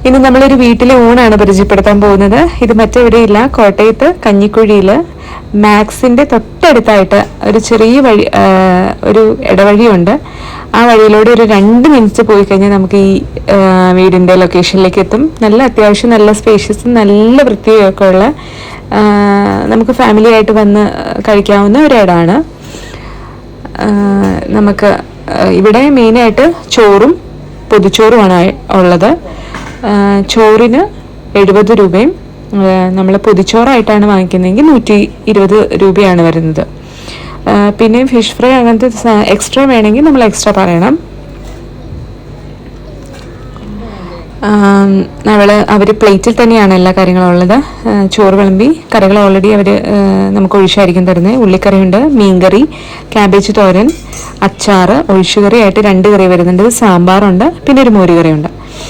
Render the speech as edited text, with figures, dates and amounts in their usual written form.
ഇന്ന് നമ്മളൊരു വീട്ടിലെ ഊണാണ് പരിചയപ്പെടുത്താൻ പോകുന്നത്. ഇത് മറ്റെവിടെയില്ല, കോട്ടയത്ത് കഞ്ഞിക്കുഴിയിൽ മാക്സിൻ്റെ തൊട്ടടുത്തായിട്ട് ഒരു ചെറിയ വഴി, ഒരു ഇടവഴിയുണ്ട്. ആ വഴിയിലൂടെ ഒരു 2 മിനിറ്റ് പോയി കഴിഞ്ഞാൽ നമുക്ക് ഈ വീടിൻ്റെ ലൊക്കേഷനിലേക്ക് എത്തും. നല്ല അത്യാവശ്യം നല്ല സ്പേഷ്യസും നല്ല വൃത്തിയൊക്കെ ഉള്ള, നമുക്ക് ഫാമിലി ആയിട്ട് വന്ന് കഴിക്കാവുന്ന ഒരിടമാണ്. നമുക്ക് ഇവിടെ മെയിനായിട്ട് ചോറും പൊതിച്ചോറുമാണ് ഉള്ളത്. ചോറിന് 70 രൂപയും നമ്മൾ പൊതിച്ചോറായിട്ടാണ് വാങ്ങിക്കുന്നതെങ്കിൽ 120 രൂപയാണ് വരുന്നത്. പിന്നെ ഫിഷ് ഫ്രൈ അങ്ങനത്തെ എക്സ്ട്രാ വേണമെങ്കിൽ നമ്മൾ എക്സ്ട്രാ പറയണം. അവർ പ്ലേറ്റിൽ തന്നെയാണ് എല്ലാ കാര്യങ്ങളും ഉള്ളത്. ചോറ് വിളമ്പി കറികൾ ഓൾറെഡി അവർ നമുക്ക് ഒഴിച്ചായിരിക്കും തരുന്നത്. ഉള്ളിക്കറിയുണ്ട്, മീൻകറി, ക്യാബേജ് തോരൻ, അച്ചാറ്, ഒഴിച്ചുകറി ആയിട്ട് 2 കറി വരുന്നുണ്ട്, സാമ്പാറുണ്ട്, പിന്നെ ഒരു മോരുകറിയുണ്ട്.